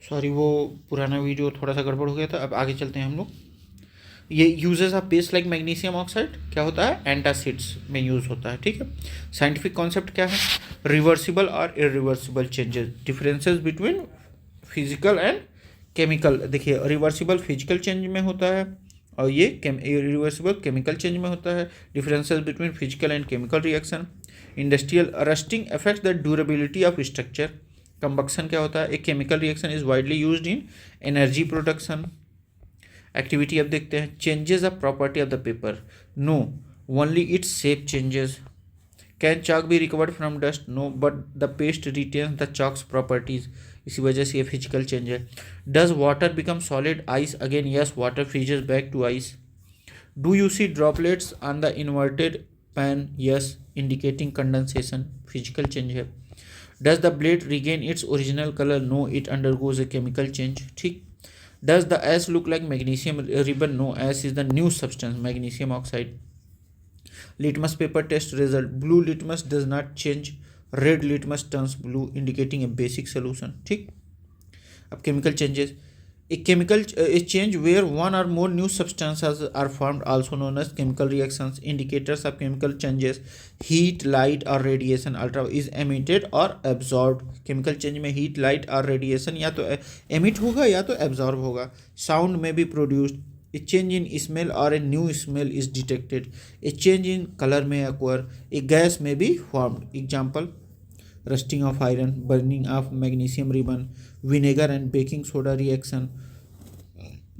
Sorry, वो पुराना video थोड़ा सा गड़बड़ हो गया था। अब आगे चलते हैं हम लोग। ये uses of base like magnesium oxide क्या होता है, एंटासिड्स में यूज़ होता है। ठीक है, साइंटिफिक कॉन्सेप्ट क्या है, रिवर्सिबल और irreversible changes, differences between physical and chemical. देखिए, रिवर्सिबल फिजिकल चेंज में होता है और ये इरिवर्सिबल केमिकल चेंज में होता है। Differences between physical and chemical reaction. Industrial rusting affects the durability of structure. Combustion क्या होता है, एक chemical reaction is widely used in energy production. Activity अब देखते हैं, changes of property of the paper, no, only its shape changes. Can chalk be recovered from dust, no, but the paste retains the chalk's properties, इसी वजह से ये physical change है। Does water become solid ice, again yes, water freezes back to ice. Do you see droplets on the inverted pan, yes, indicating condensation, physical change है। Does the blade regain its original colour, no, it undergoes a chemical change. ठीक। Does the ash look like magnesium ribbon? No, ash is the new substance, magnesium oxide. Litmus paper test result, blue litmus does not change, red litmus turns blue, indicating a basic solution. ठीक। अब chemical changes, a chemical a change where one or more new substances are formed, also known as chemical reactions. Indicators of chemical changes, heat, light or radiation, ultra is emitted or absorbed. chemical change में heat, light और radiation या तो emit होगा या तो absorb होगा. sound may be produced. a change in smell or a new smell is detected. a change in color may occur. a gas may be formed. Example, rusting of iron, burning of magnesium ribbon, vinegar and baking soda reaction,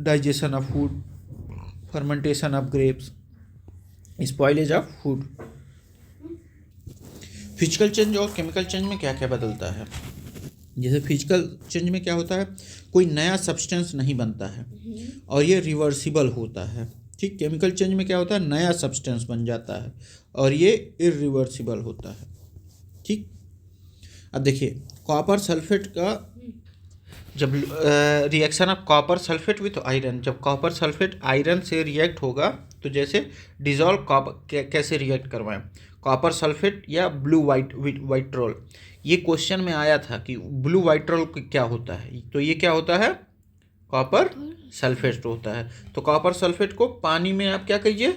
digestion of food, fermentation of grapes, spoilage of food. Physical change और chemical change में क्या क्या बदलता है। जैसे physical change में क्या होता है, कोई नया सब्सटेंस नहीं बनता है और ये रिवर्सिबल होता है। ठीक। केमिकल चेंज में क्या होता है, नया सब्सटेंस बन जाता है और ये इरिवर्सिबल होता है। ठीक। अब देखिए, कॉपर सल्फेट का जब reaction of copper sulphate with iron, जब कॉपर सल्फेट आयरन से रिएक्ट होगा तो जैसे डिजॉल्व कॉपर कैसे रिएक्ट करवाएं, कॉपर सल्फेट या ब्लू वाइट्रोल। ये क्वेश्चन में आया था कि ब्लू वाइट्रोल क्या होता है, तो ये क्या होता है, कॉपर सल्फेट होता है। तो कॉपर सल्फेट को पानी में आप क्या कीजिए,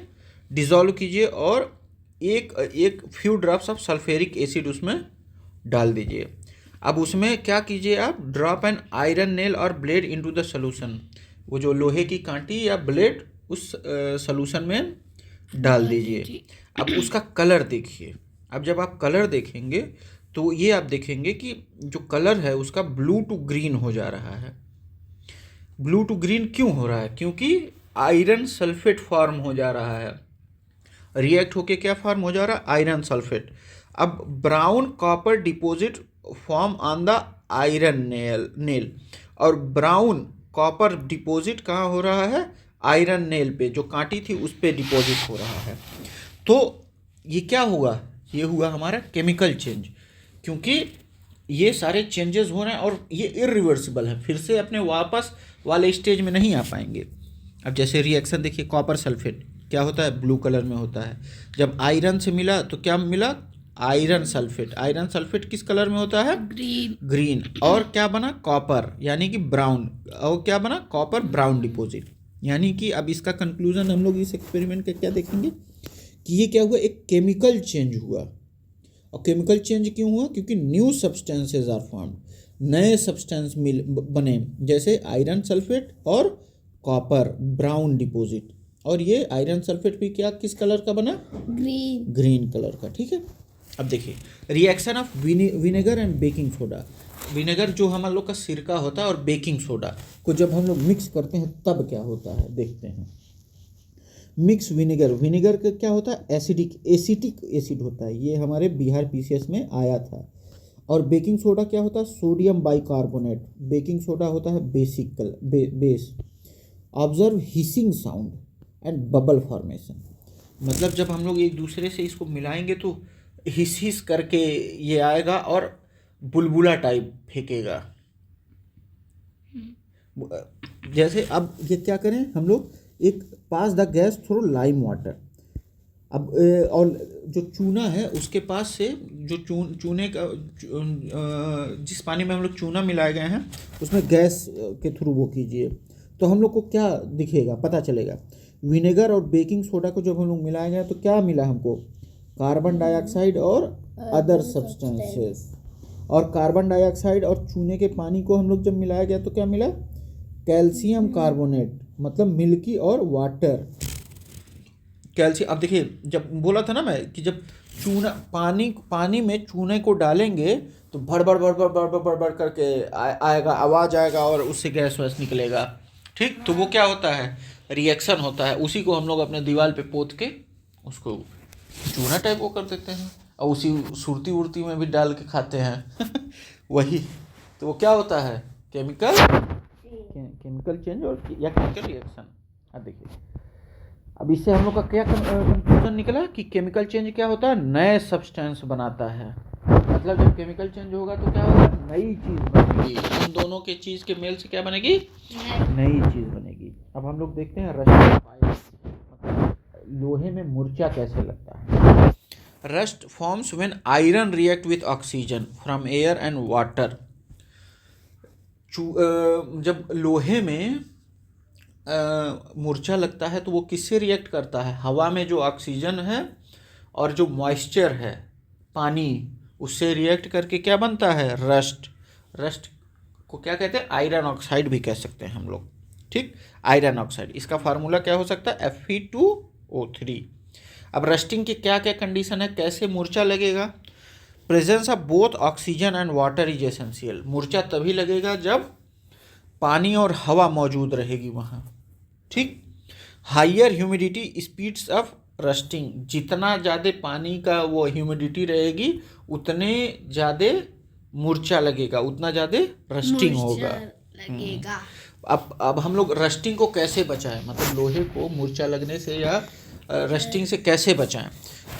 डिजॉल्व कीजिए और एक few drops of sulphuric acid उसमें डाल दीजिए। अब उसमें क्या कीजिए आप, ड्रॉप एन आयरन नेल और ब्लेड इनटू द सोल्यूशन, वो जो लोहे की कांटी या ब्लेड उस सोल्यूशन में डाल दीजिए। अब उसका कलर देखिए। अब जब आप कलर देखेंगे तो ये आप देखेंगे कि जो कलर है उसका ब्लू टू ग्रीन हो जा रहा है। ब्लू टू ग्रीन क्यों हो रहा है, क्योंकि आयरन सल्फेट फॉर्म हो जा रहा है, रिएक्ट होके क्या फॉर्म हो जा रहा है, आयरन सल्फेट। अब brown copper deposit form on the iron nail और ब्राउन कॉपर डिपॉजिट कहाँ हो रहा है, आयरन नेल पे, जो कांटी थी उस पे डिपॉजिट हो रहा है। तो ये क्या हुआ, ये हुआ हमारा केमिकल चेंज, क्योंकि ये सारे चेंजेस हो रहे हैं और ये इरिवर्सिबल है, फिर से अपने वापस वाले स्टेज में नहीं आ पाएंगे। अब जैसे रिएक्शन देखिए, कॉपर सल्फेट क्या होता है, ब्लू कलर में होता है। जब आयरन से मिला तो क्या मिला, आयरन सल्फेट। आयरन सल्फेट किस कलर में होता है, ग्रीन। और क्या बना, कॉपर, यानी कि ब्राउन। और क्या बना, कॉपर ब्राउन डिपॉजिट। यानी कि अब इसका कंक्लूजन हम लोग इस एक्सपेरिमेंट का क्या देखेंगे कि ये क्या हुआ, एक केमिकल चेंज हुआ। और केमिकल चेंज क्यों हुआ, क्योंकि न्यू सब्सटेंसेस आर फॉर्म्ड, नए सब्सटेंस बने, जैसे आयरन सल्फेट और कॉपर ब्राउन डिपॉजिट। और ये आयरन सल्फेट भी क्या किस कलर का बना, ग्रीन कलर का। ठीक है। अब देखिए, reaction of vinegar and baking soda. Vinegar जो हम लोग का सिरका होता है और बेकिंग सोडा को जब हम लोग मिक्स करते हैं तब क्या होता है, देखते हैं। मिक्स विनेगर का क्या होता है, एसिटिक एसिड होता है, ये हमारे बिहार पीसीएस में आया था। और बेकिंग सोडा क्या होता है, सोडियम बाइकार्बोनेट। बेकिंग सोडा होता है base. Observe hissing sound and bubble formation, मतलब जब हम लोग एक दूसरे से इसको मिलाएंगे तो हिस करके ये आएगा और बुलबुला टाइप फेंकेगा। जैसे अब ये क्या करें हम लोग, एक pass the gas through lime water. अब और जो चूना है उसके पास से जो चूने का जिस पानी में हम लोग चूना मिलाए गए हैं उसमें गैस के थ्रू वो कीजिए, तो हम लोग को क्या दिखेगा, पता चलेगा। विनेगर और बेकिंग सोडा को जब हम लोग मिलाएंगे तो क्या मिला हमको, कार्बन डाइऑक्साइड और अदर सब्सटेंसेस। और कार्बन डाइऑक्साइड और चूने के पानी को हम लोग जब मिलाया गया तो क्या मिला, कैल्शियम कार्बोनेट, मतलब मिल्की और वाटर। कैल्शियम, अब देखिए जब बोला था ना मैं कि जब चूना पानी में चूने को डालेंगे तो भड़बड़ भड़बड़ भड़बड़ भड़बड़ करके आएगा, आवाज़ आएगा और उससे गैस वैस निकलेगा। ठीक, तो वो क्या होता है, रिएक्शन होता है। उसी को हम लोग अपने दीवार पे पोत के उसको चूना टाइप वो कर देते हैं और उसी सुरती उड़ती में भी डाल के खाते हैं वही, तो वो क्या होता है, केमिकल चेंज और या केमिकल रिएक्शन। अब देखिए, अब इससे हम लोग का क्या कंक्लूजन निकला कि केमिकल चेंज क्या होता है, नए सब्सटेंस बनाता है। मतलब जब केमिकल चेंज होगा तो क्या होगा, नई चीज़ बनेगी। उन दोनों के चीज़ के मेल से क्या बनेगी, नई चीज़ बनेगी। अब हम लोग देखते हैं रस्ट, मतलब लोहे में मूर्छा कैसे लगता है। Rust forms when iron react with oxygen from air and water. जब लोहे में मूर्छा लगता है तो वो किससे रिएक्ट करता है, हवा में जो ऑक्सीजन है और जो मॉइस्चर है पानी, उससे रिएक्ट करके क्या बनता है, रस्ट। रस्ट को क्या कहते हैं, आयरन ऑक्साइड भी कह सकते हैं हम लोग। ठीक, आयरन ऑक्साइड, इसका फार्मूला क्या हो सकता है, Fe2O3। अब रस्टिंग की क्या क्या कंडीशन है, कैसे मूर्छा लगेगा, presence of both oxygen and water is essential. मूर्छा तभी लगेगा जब पानी और हवा मौजूद रहेगी वहाँ। ठीक, higher humidity speeds of rusting, जितना ज़्यादा पानी का वो ह्यूमिडिटी रहेगी उतने ज़्यादा मूर्छा लगेगा, उतना ज़्यादा रस्टिंग होगा लगेगा। अब हम लोग रस्टिंग को कैसे बचाएं, मतलब लोहे को मूर्छा लगने से या रस्टिंग से कैसे बचाएं।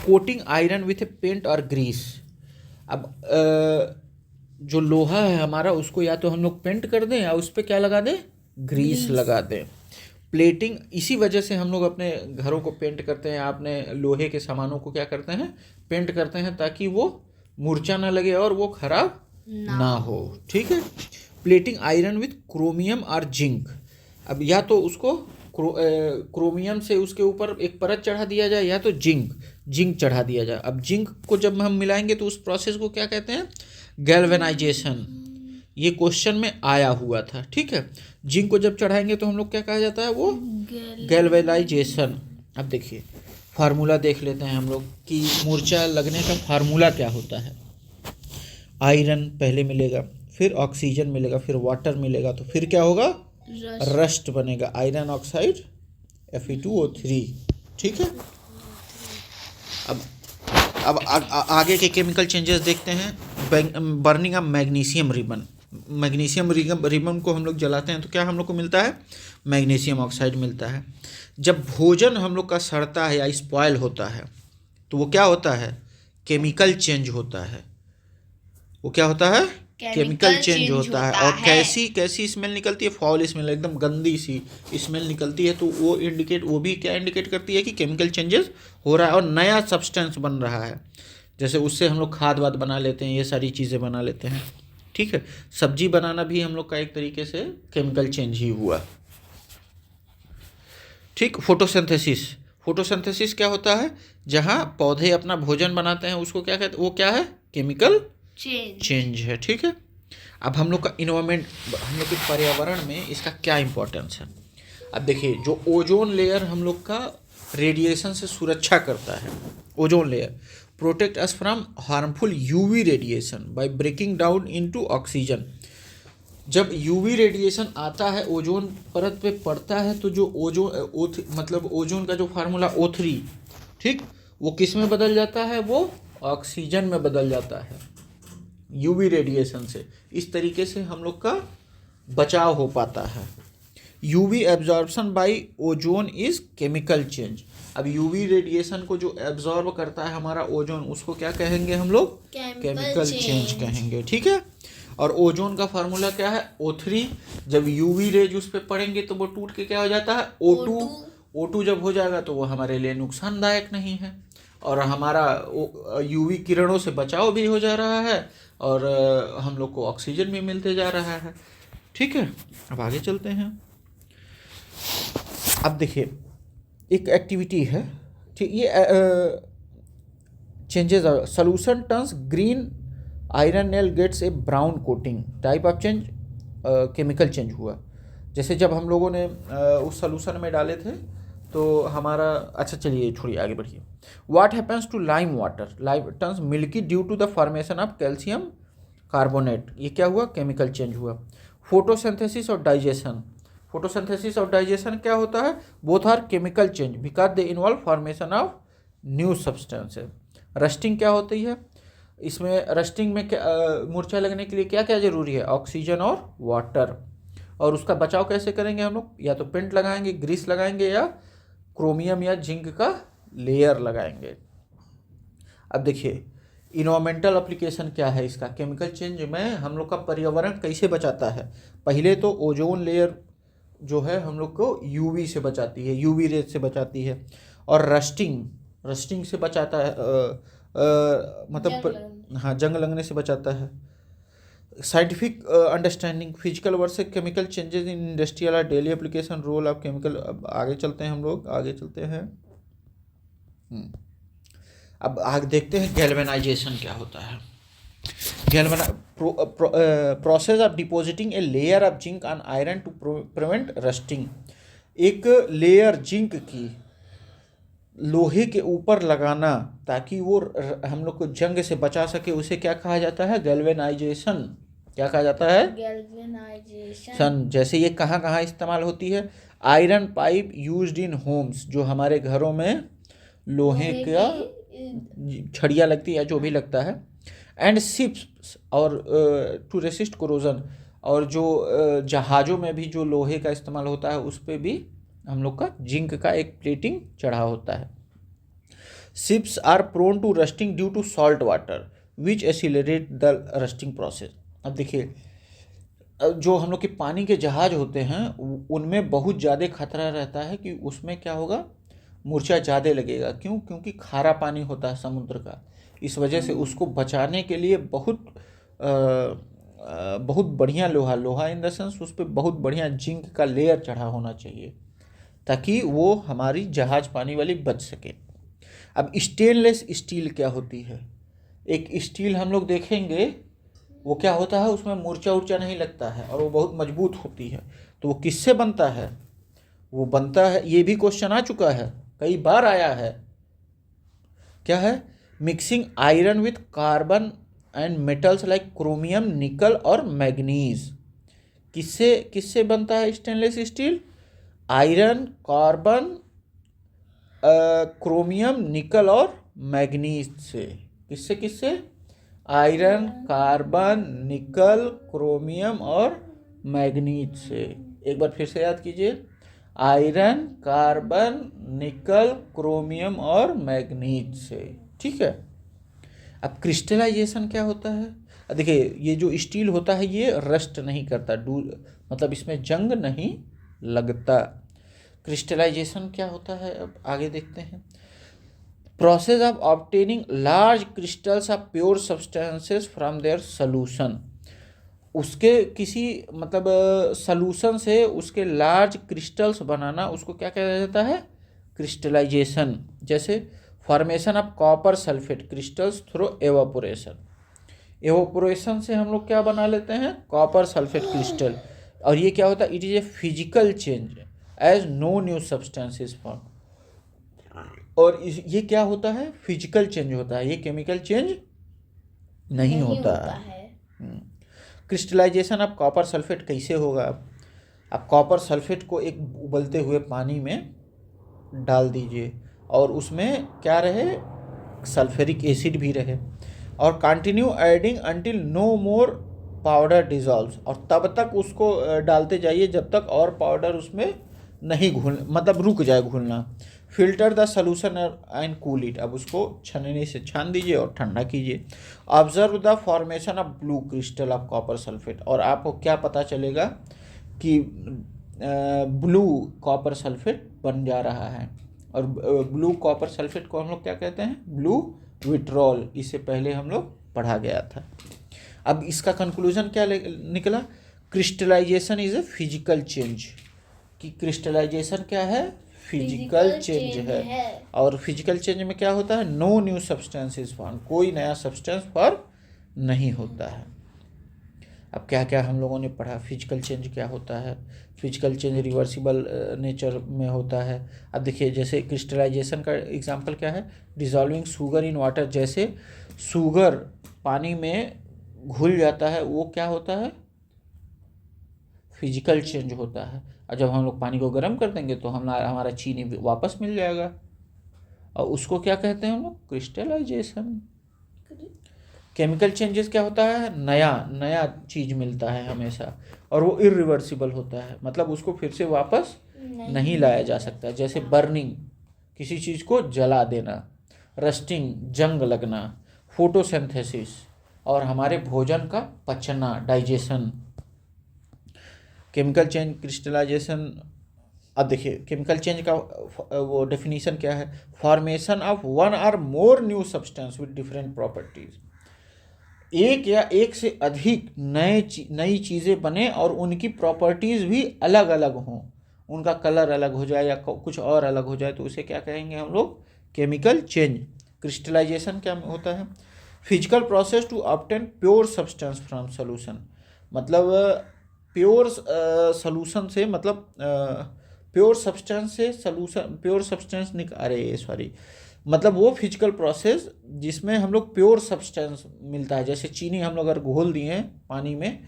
Coating iron with a paint और ग्रीस। अब जो लोहा है हमारा उसको या तो हम लोग पेंट कर दें या उस पर क्या लगा दें, ग्रीस लगा दें। प्लेटिंग, इसी वजह से हम लोग अपने घरों को पेंट करते हैं, अपने लोहे के सामानों को क्या करते हैं, पेंट करते हैं, ताकि वो मूर्छा ना लगे और वो खराब ना हो। ठीक है, प्लेटिंग आयरन विथ क्रोमियम और जिंक। अब या तो उसको क्रोमियम से उसके ऊपर एक परत चढ़ा दिया जाए या तो जिंक चढ़ा दिया जाए। अब जिंक को जब हम मिलाएंगे तो उस प्रोसेस को क्या कहते हैं, गैल्वेनाइजेशन। ये क्वेश्चन में आया हुआ था। ठीक है, जिंक को जब चढ़ाएंगे तो हम लोग क्या कहा जाता है, वो गैल्वेनाइजेशन। अब देखिए फार्मूला देख लेते हैं हम लोग कि मूर्छा लगने का फार्मूला क्या होता है। आयरन पहले मिलेगा, फिर ऑक्सीजन मिलेगा, फिर वाटर मिलेगा, तो फिर क्या होगा, रस्ट बनेगा, आयरन ऑक्साइड Fe2O3। ठीक है, अब आगे के केमिकल चेंजेस देखते हैं। Burning of magnesium ribbon. Magnesium ribbon को हम लोग जलाते हैं तो क्या हम लोग को मिलता है, मैग्नीशियम ऑक्साइड मिलता है। जब भोजन हम लोग का सड़ता है या स्पॉयल होता है तो वो क्या होता है, केमिकल चेंज होता है। वो क्या होता है, केमिकल चेंज होता है। और कैसी स्मेल निकलती है, फाउल स्मेल, एकदम गंदी सी स्मेल निकलती है। तो वो भी क्या इंडिकेट करती है कि केमिकल चेंजेस हो रहा है और नया सब्सटेंस बन रहा है। जैसे उससे हम लोग खाद वाद बना लेते हैं, ये सारी चीज़ें बना लेते हैं। ठीक है, सब्जी बनाना भी हम लोग का एक तरीके से केमिकल चेंज ही हुआ। ठीक, फोटोसिंथेसिस क्या होता है, जहाँ पौधे अपना भोजन बनाते हैं उसको क्या कहते हैं, वो क्या है, केमिकल चेंज है। ठीक है, अब हम लोग का इन्वायरमेंट, हम लोग के पर्यावरण में इसका क्या इम्पोर्टेंस है। अब देखिए, जो ओजोन लेयर हम लोग का रेडिएशन से सुरक्षा करता है, ozone layer protect us from harmful UV radiation by breaking down into oxygen. जब यूवी रेडिएशन आता है ओजोन परत पे पड़ता है तो जो मतलब ओजोन का जो फार्मूला O3, ठीक, वो किस में बदल जाता है, वो ऑक्सीजन में बदल जाता है यूवी रेडिएशन से। इस तरीके से हम लोग का बचाव हो पाता है। UV absorption by ozone is chemical change. अब यूवी रेडिएशन को जो एब्जॉर्ब करता है हमारा ओजोन, उसको क्या कहेंगे हम लोग, केमिकल चेंज कहेंगे। ठीक है, और ओजोन का फार्मूला क्या है, O3। जब यूवी रेज उस पर पड़ेंगे तो वो टूट के क्या हो जाता है, O2 जब हो जाएगा तो वो हमारे लिए नुकसानदायक नहीं है और हमारा यूवी किरणों से बचाव भी हो जा रहा है और हम लोग को ऑक्सीजन भी मिलते जा रहा है। ठीक है, अब आगे चलते हैं। अब देखिए एक एक्टिविटी है, ठीक, ये changes solution turns green, iron nail gets a brown coating, type of change chemical change हुआ। जैसे जब हम लोगों ने उस सोल्यूशन में डाले थे तो हमारा, अच्छा चलिए छोड़िए आगे बढ़िए। What happens to lime water, lime turns milky due to the formation of calcium carbonate, ये क्या हुआ, केमिकल चेंज हुआ। फोटोसिंथेसिस और डाइजेशन, फोटोसिंथेसिस और डाइजेशन क्या होता है, both are chemical change because they involve formation of new substances. Rusting क्या होती है, इसमें रस्टिंग में क्या मूर्छा लगने के लिए क्या क्या जरूरी है, ऑक्सीजन और वाटर। और उसका बचाव कैसे करेंगे हम लोग, या तो पेंट लगाएंगे, ग्रीस लगाएंगे, या क्रोमियम या जिंक का लेयर लगाएंगे। अब देखिए इन्वायरमेंटल एप्लीकेशन क्या है इसका, केमिकल चेंज में हम लोग का पर्यावरण कैसे बचाता है। पहले तो ओजोन लेयर जो है हम लोग को यूवी से बचाती है, यूवी रेज से बचाती है। और रस्टिंग से बचाता है, मतलब हाँ जंग लगने से बचाता है। साइंटिफिक अंडरस्टैंडिंग फिजिकल वर्ड से केमिकल चेंजेस इन इंडस्ट्रियल और daily application, role of chemical. अब आगे चलते हैं, हम लोग आगे चलते हैं। अब आगे देखते हैं गैल्वेनाइजेशन क्या होता है। Process of depositing a layer of zinc on iron to prevent rusting, एक लेयर जिंक की लोहे के ऊपर लगाना ताकि वो हम लोग को जंग से बचा सके, उसे क्या कहा जाता है, गैल्वेनाइजेशन। क्या कहा जाता है, गैल्वेनाइजेशन। जैसे ये कहाँ कहाँ इस्तेमाल होती है, iron pipe used in Holmes, जो हमारे घरों में लोहे का छड़िया लगती है, जो भी लगता है। एंड शिप्स, और टू रेसिस्ट कोरोजन, और जो जहाज़ों में भी जो लोहे का इस्तेमाल होता है उस पर भी हम लोग का जिंक का एक प्लेटिंग चढ़ा होता है। Ships are prone to rusting due to salt water which accelerate the rusting process. अब देखिए जो हम लोग के पानी के जहाज होते हैं उनमें बहुत ज़्यादा खतरा रहता है कि उसमें क्या होगा, मूर्छा ज़्यादा लगेगा। क्यों, क्योंकि खारा पानी होता है समुद्र का। इस वजह से उसको बचाने के लिए बहुत बढ़िया लोहा इन द सेंस उस पर बहुत बढ़िया जिंक का लेयर चढ़ा होना चाहिए ताकि वो हमारी जहाज पानी वाली बच सके। अब स्टेनलेस स्टील क्या होती है, एक स्टील हम लोग देखेंगे वो क्या होता है, उसमें मूर्छा नहीं लगता है और वो बहुत मजबूत होती है। तो वो किससे बनता है, वो बनता है, ये भी क्वेश्चन आ चुका है, कई बार आया है। क्या है, mixing iron with carbon and metals like chromium, निकल और मैग्नीज। किससे किससे बनता है stainless steel, iron, carbon, chromium, निकल और मैग्नीज से। किससे किससे, आयरन, कार्बन, निकल, क्रोमियम और मैग्नीज से। एक बार फिर से याद कीजिए, आयरन, कार्बन, निकल, क्रोमियम और मैग्नीज से। ठीक है। अब क्रिस्टलाइजेशन क्या होता है, देखिए ये जो स्टील होता है ये रस्ट नहीं करता, मतलब इसमें जंग नहीं लगता। क्रिस्टलाइजेशन क्या होता है, अब आगे देखते हैं। Process of obtaining large crystals of pure substances from their solution, उसके किसी मतलब सॉल्यूशन से उसके लार्ज क्रिस्टल्स बनाना, उसको क्या कहा जाता है, क्रिस्टलाइजेशन। जैसे formation of copper sulphate crystals through evaporation, evaporation से हम लोग क्या बना लेते हैं, कॉपर सल्फेट क्रिस्टल। और ये क्या होता है, it is a physical change as no new substances form. और ये क्या होता है, फिजिकल चेंज होता है, ये केमिकल चेंज नहीं होता है। क्रिस्टलाइजेशन ऑफ कॉपर सल्फेट कैसे होगा, आप कॉपर सल्फेट को एक उबलते हुए पानी में डाल दीजिए और उसमें क्या रहे, सल्फ्यूरिक एसिड भी रहे, और कंटिन्यू एडिंग अंटिल नो मोर पाउडर डिजॉल्व्स, और तब तक उसको डालते जाइए जब तक और पाउडर उसमें नहीं घुल, मतलब रुक जाए घुलना। Filter the solution and cool it, अब उसको छन्नी से छान दीजिए और ठंडा कीजिए। Observe the formation of blue crystal of copper sulphate, और आपको क्या पता चलेगा कि ब्लू कॉपर सल्फेट बन जा रहा है। और ब्लू कॉपर सल्फेट को हम लोग क्या कहते हैं, ब्लू विट्रॉल, इससे पहले हम लोग पढ़ा गया था। अब इसका कंक्लूजन क्या निकला, crystallization is a physical change, कि क्रिस्टलाइजेशन क्या है, फिजिकल चेंज है। और फिजिकल चेंज में क्या होता है, no new substance is form, कोई नया सब्सटेंस फॉर्म नहीं होता है। अब क्या क्या हम लोगों ने पढ़ा, फिजिकल चेंज क्या होता है, फिजिकल चेंज रिवर्सिबल नेचर में होता है। अब देखिए जैसे क्रिस्टलाइजेशन का एग्जांपल क्या है, डिजॉल्विंग शुगर इन वाटर, जैसे शुगर पानी में घुल जाता है, वो क्या होता है, फिजिकल चेंज होता है। और जब हम लोग पानी को गर्म कर देंगे तो हमारा चीनी वापस मिल जाएगा, और उसको क्या कहते हैं हम लोग, क्रिस्टलाइजेशन। केमिकल चेंजेस क्या होता है, नया नया चीज़ मिलता है हमेशा, और वो इरिवर्सिबल होता है, मतलब उसको फिर से वापस नहीं लाया जा सकता। जैसे बर्निंग, किसी चीज़ को जला देना, रस्टिंग, जंग लगना, फोटोसिंथेसिस, और हमारे भोजन का पचना, डाइजेशन। Chemical change, crystallization. अब देखिए केमिकल चेंज का वो डेफिनेशन क्या है, फॉर्मेशन ऑफ वन और more new substance with different properties, एक या एक से अधिक नई चीज़ें बने और उनकी प्रॉपर्टीज़ भी अलग अलग हों, उनका कलर अलग हो जाए या कुछ और अलग हो जाए, तो उसे क्या कहेंगे हम लोग, केमिकल चेंज। क्रिस्टलाइजेशन क्या होता है, physical process to obtain pure substance from solution, मतलब प्योर सोल्यूशन से, मतलब प्योर सब्सटेंस से सोल्यूशन, प्योर सब्सटेंस मतलब वो फिजिकल प्रोसेस जिसमें हम लोग प्योर सब्सटेंस मिलता है। जैसे चीनी हम लोग अगर घोल दिए हैं पानी में,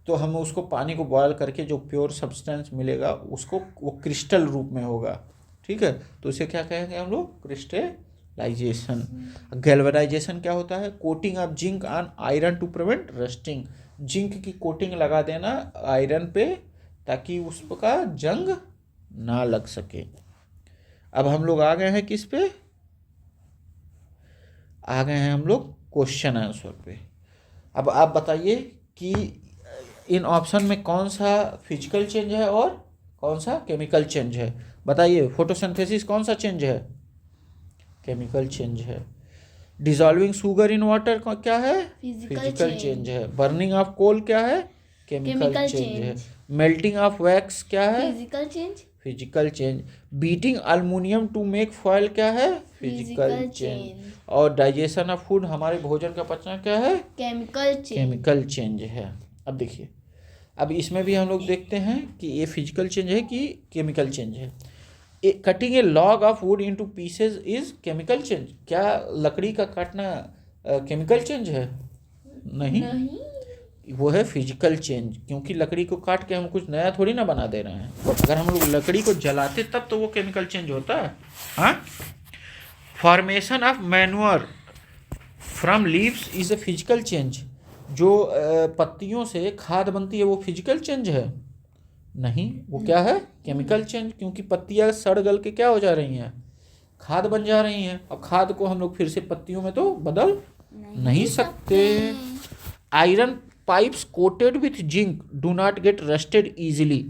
तो हम उसको पानी को बॉयल करके जो प्योर सब्सटेंस मिलेगा उसको वो क्रिस्टल रूप में होगा, ठीक है, तो उसे क्या कहेंगे हम लोग, क्रिस्टलाइजेशन। गैल्वेनाइजेशन क्या होता है, coating of zinc on iron to prevent rusting, zinc की कोटिंग लगा देना आयरन पे ताकि उसका जंग ना लग सके। अब हम लोग आ गए हैं किस पे, आ गए हैं हम लोग क्वेश्चन आंसर पे। अब आप बताइए कि इन ऑप्शन में कौन सा फिजिकल चेंज है और कौन सा केमिकल चेंज है, बताइए। फोटोसिंथेसिस कौन सा चेंज है, केमिकल चेंज है। डिजॉल्विंग शुगर इन वाटर क्या है, फिजिकल चेंज है। बर्निंग ऑफ कोल क्या है, केमिकल चेंज है। मेल्टिंग ऑफ वैक्स क्या है, physical change. Beating aluminium to make foil क्या है, फिजिकल चेंज। और डाइजेशन ऑफ फूड, हमारे भोजन का पचना क्या है, केमिकल चेंज है। अब देखिए, अब इसमें भी हम लोग देखते हैं कि ये फिजिकल चेंज है कि केमिकल चेंज है। Cutting A log of would into pieces is chemical change, क्या लकड़ी का काटना केमिकल चेंज है, नहीं, वो है फिजिकल चेंज, क्योंकि लकड़ी को काट के हम कुछ नया थोड़ी ना बना दे रहे हैं। अगर हम लोग लकड़ी को जलाते तब तो वो केमिकल चेंज होता है। हाँ, formation of manure from leaves is a physical change, जो पत्तियों से खाद बनती है वो फिजिकल चेंज है, नहीं, वो क्या है, केमिकल चेंज, क्योंकि पत्तियां सड़ गल के क्या हो जा रही हैं, खाद बन जा रही हैं, और खाद को हम लोग फिर से पत्तियों में तो बदल नहीं सकते। Iron pipes coated with zinc do not get rusted easily,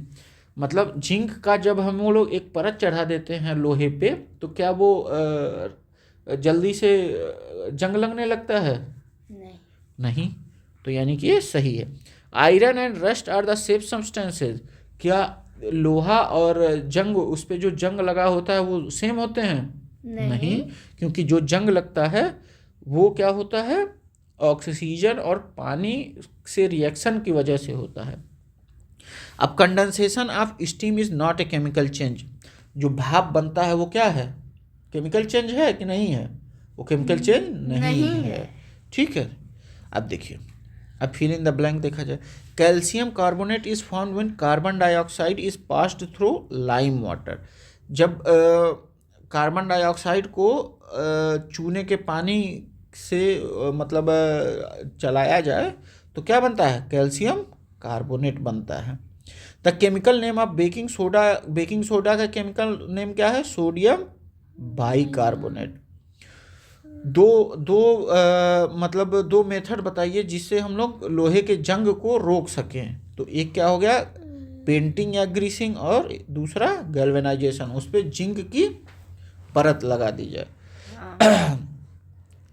मतलब जिंक का जब हम लोग एक परत चढ़ा देते हैं लोहे पे, तो क्या वो जल्दी से जंग लगने लगता है, नहीं, तो यानी कि ये सही है। Iron and rust are the safe substances, क्या लोहा और जंग, उस पे जो जंग लगा होता है वो सेम होते हैं, नहीं, क्योंकि जो जंग लगता है वो क्या होता है, ऑक्सीजन और पानी से रिएक्शन की वजह से होता है। अब condensation of steam is not a chemical change, जो भाप बनता है वो क्या है, केमिकल चेंज है कि नहीं है, वो केमिकल चेंज नहीं है, ठीक है। अब देखिए, अब फिल इन द ब्लैंक देखा जाए। Calcium carbonate is formed when carbon dioxide is passed through lime water, जब कार्बन डाइऑक्साइड को चूने के पानी से मतलब चलाया जाए तो क्या बनता है, कैल्शियम कार्बोनेट बनता है। The chemical name of baking soda का केमिकल नेम क्या है, सोडियम बाइकार्बोनेट। मतलब दो मेथड बताइए जिससे हम लोग लोहे के जंग को रोक सकें, तो एक क्या हो गया, पेंटिंग या ग्रीसिंग, और दूसरा गैल्वेनाइजेशन, उस पर जिंक की परत लगा दी जाए।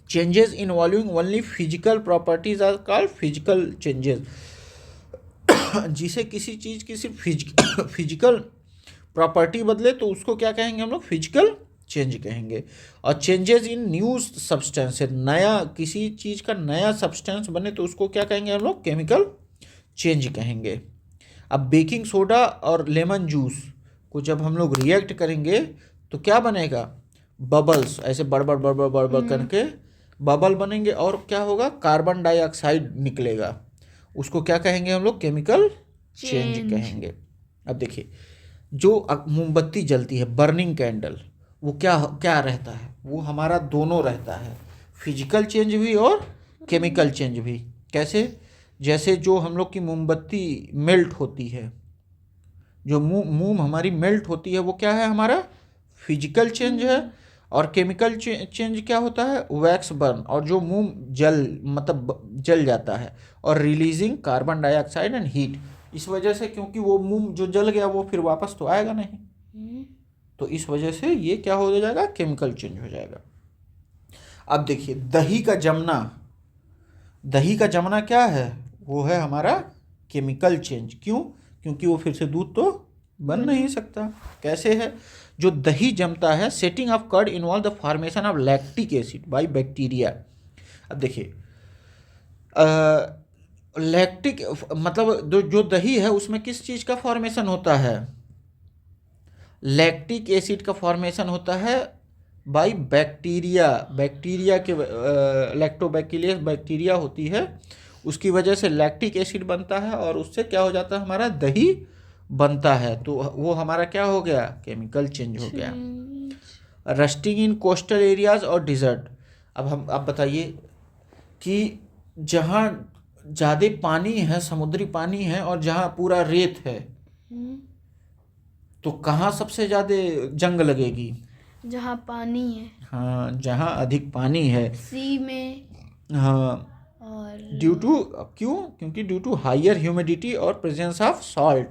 Changes involving only physical properties are called physical changes. जिसे किसी चीज़ की सिर्फ फिजिकल प्रॉपर्टी बदले तो उसको क्या कहेंगे हम लोग, फिजिकल चेंज कहेंगे। और चेंजेस इन न्यू सब्सटेंस, नया किसी चीज़ का नया सब्सटेंस बने तो उसको क्या कहेंगे हम लोग, केमिकल चेंज कहेंगे। अब बेकिंग सोडा और लेमन जूस को जब हम लोग रिएक्ट करेंगे तो क्या बनेगा, बबल्स, ऐसे बड़बड़ बड़बड़ बड़बड़ करके बबल बनेंगे और क्या होगा, कार्बन डाइऑक्साइड निकलेगा। उसको क्या कहेंगे हम लोग, केमिकल चेंज कहेंगे। अब देखिए, जो मोमबत्ती जलती है, बर्निंग कैंडल, वो क्या क्या रहता है, वो हमारा दोनों रहता है, फिजिकल चेंज भी और केमिकल चेंज भी। कैसे, जैसे जो हम लोग की मोमबत्ती मेल्ट होती है, जो मोम हमारी मेल्ट होती है, वो क्या है, हमारा फिजिकल चेंज है। और केमिकल चेंज क्या होता है, वैक्स बर्न, और जो मोम जल जाता है और releasing carbon dioxide and heat. इस वजह से, क्योंकि वो मोम जो जल गया वो फिर वापस तो आएगा नहीं, तो इस वजह से ये क्या हो जाएगा, केमिकल चेंज हो जाएगा। अब देखिए, दही का जमना क्या है, वो है हमारा केमिकल चेंज। क्यों, क्योंकि वो फिर से दूध तो बन नहीं सकता। कैसे है, जो दही जमता है, setting of curd involve the formation of lactic acid by bacteria. अब देखिए, लैक्टिक मतलब जो दही है उसमें किस चीज़ का फॉर्मेशन होता है, लैक्टिक एसिड का फॉर्मेशन होता है बाय बैक्टीरिया के, लैक्टोबैक्टीरियस बैक्टीरिया होती है, उसकी वजह से लैक्टिक एसिड बनता है और उससे क्या हो जाता है, हमारा दही बनता है। तो वो हमारा क्या हो गया, केमिकल चेंज हो गया। रस्टिंग इन कोस्टल एरियाज और डिजर्ट। अब आप बताइए कि जहाँ ज़्यादा पानी है, समुद्री पानी है, और जहाँ पूरा रेत है, तो कहाँ सबसे ज़्यादा जंग लगेगी, जहाँ पानी है। हाँ, जहाँ अधिक पानी है, सी में। हाँ, और क्योंकि ड्यू टू हायर ह्यूमिडिटी और प्रेजेंस ऑफ सॉल्ट,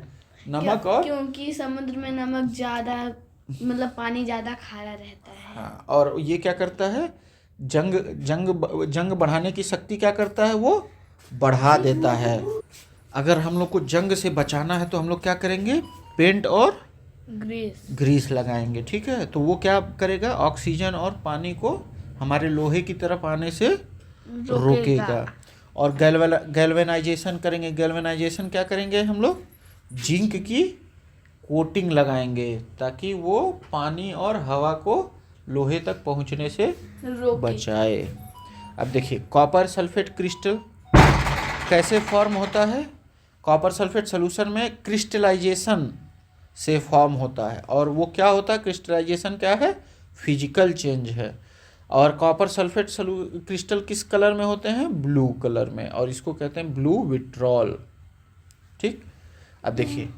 नमक, और क्योंकि समुद्र में नमक ज़्यादा, मतलब पानी ज़्यादा खारा रहता है। हाँ, और ये क्या करता है, जंग बढ़ाने की शक्ति क्या करता है, वो बढ़ा देता है। अगर हम लोग को जंग से बचाना है तो हम लोग क्या करेंगे, पेंट और ग्रीस लगाएंगे, ठीक है। तो वो क्या करेगा, ऑक्सीजन और पानी को हमारे लोहे की तरफ आने से रोकेगा। और गैल्वेनाइजेशन करेंगे। गैल्वेनाइजेशन क्या करेंगे हम लोग, जिंक की कोटिंग लगाएंगे ताकि वो पानी और हवा को लोहे तक पहुंचने से बचाए। अब देखिए, कॉपर सल्फेट क्रिस्टल कैसे फॉर्म होता है, कॉपर सल्फेट सोल्यूशन में क्रिस्टलाइजेशन से फॉर्म होता है। और वो क्या होता है, क्रिस्टलाइजेशन क्या है, फिजिकल चेंज है। और कॉपर सल्फेट क्रिस्टल किस कलर में होते हैं, ब्लू कलर में, और इसको कहते हैं ब्लू विट्रॉल, ठीक। अब देखिए,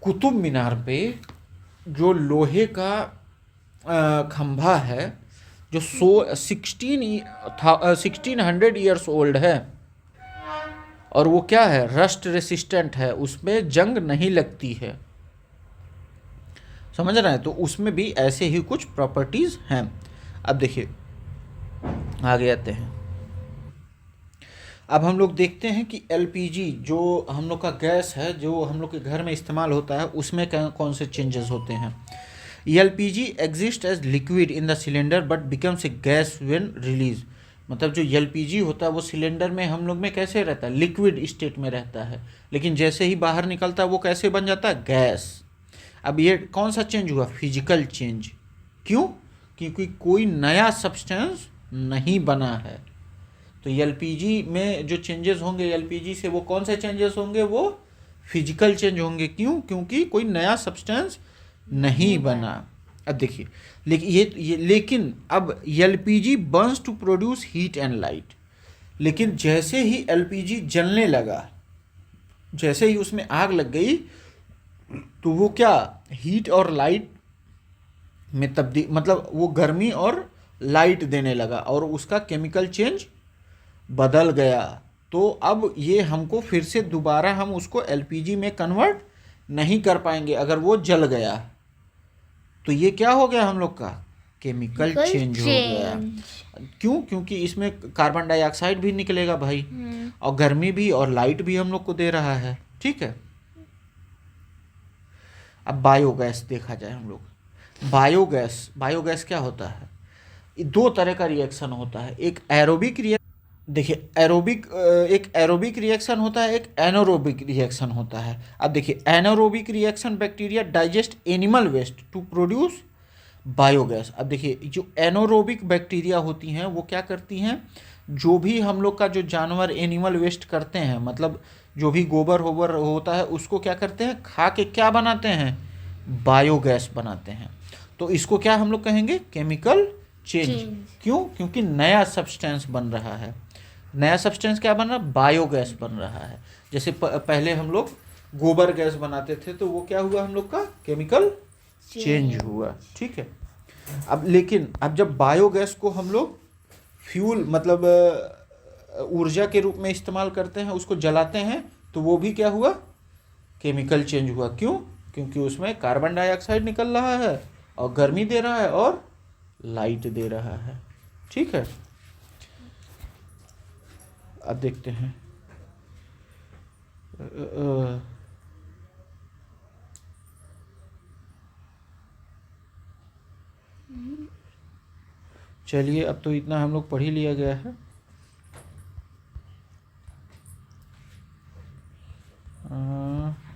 कुतुब मीनार पे जो लोहे का खंभा है, जो 1600 ईयर्स ओल्ड है, और वो क्या है, रस्ट रेसिस्टेंट है, उसमें जंग नहीं लगती है, समझ रहे हैं। तो उसमें भी ऐसे ही कुछ प्रॉपर्टीज़ हैं। अब देखिए, आगे आते हैं। अब हम लोग देखते हैं कि एलपीजी जो हम लोग का गैस है, जो हम लोग के घर में इस्तेमाल होता है, उसमें कौन से चेंजेस होते हैं। LPG exist as liquid in the cylinder but becomes a gas when release. मतलब जो एलपीजी होता है वो सिलेंडर में हम लोग में कैसे रहता है, लिक्विड स्टेट में रहता है, लेकिन जैसे ही बाहर निकलता है वो कैसे बन जाता है, गैस। अब ये कौन सा चेंज हुआ, फिजिकल चेंज। क्यों, क्योंकि कोई नया सब्सटेंस नहीं बना है। तो एलपीजी में जो चेंजेस होंगे एलपीजी से, वो कौन से चेंजेस होंगे, वो फिजिकल चेंज होंगे। क्यों, क्योंकि कोई नया सब्सटेंस नहीं बना। अब देखिए, लेकिन अब LPG burns to produce heat and light. लेकिन जैसे ही एलपीजी जलने लगा, जैसे ही उसमें आग लग गई, तो वो क्या, हीट और लाइट में तब्दील, मतलब वो गर्मी और लाइट देने लगा, और उसका केमिकल चेंज बदल गया। तो अब ये हमको फिर से दोबारा हम उसको एलपीजी में कन्वर्ट नहीं कर पाएंगे अगर वो जल गया। तो ये क्या हो गया, हम लोग का केमिकल चेंज हो गया। क्यों, क्योंकि इसमें कार्बन डाइऑक्साइड भी निकलेगा भाई, और गर्मी भी और लाइट भी हम लोग को दे रहा है, ठीक है। अब बायोगैस देखा जाए हम लोग। बायोगैस क्या होता है? ये दो तरह का रिएक्शन होता है। एक एरोबिक देखिए एक एरोबिक रिएक्शन होता है, एक एनारोबिक रिएक्शन होता है। अब देखिए anaerobic reaction, bacteria digest animal waste to produce biogas. अब देखिए जो एनारोबिक बैक्टीरिया होती हैं वो क्या करती हैं, जो भी हम लोग का जो जानवर एनिमल वेस्ट करते हैं, मतलब जो भी गोबर होबर होता है उसको क्या करते हैं, खा के क्या बनाते हैं, बायोगैस बनाते हैं। तो इसको क्या हम लोग कहेंगे, केमिकल चेंज। क्यों? क्योंकि नया सब्सटेंस बन रहा है। नया सब्सटेंस क्या बन रहा है, बायोगैस बन रहा है। जैसे पहले हम लोग गोबर गैस बनाते थे तो वो क्या हुआ, हम लोग का केमिकल चेंज हुआ, ठीक है। अब लेकिन अब जब बायोगैस को हम लोग फ्यूल मतलब ऊर्जा के रूप में इस्तेमाल करते हैं, उसको जलाते हैं, तो वो भी क्या हुआ, केमिकल चेंज हुआ। क्यों? क्योंकि उसमें कार्बन डाइऑक्साइड निकल रहा है और गर्मी दे रहा है और लाइट दे रहा है, ठीक है। अब देखते हैं चलिए अब तो इतना हम लोग पढ़ ही लिया गया है।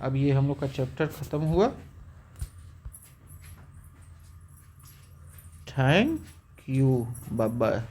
अब ये हम लोग का चैप्टर ख़त्म हुआ। Thank you, bye bye.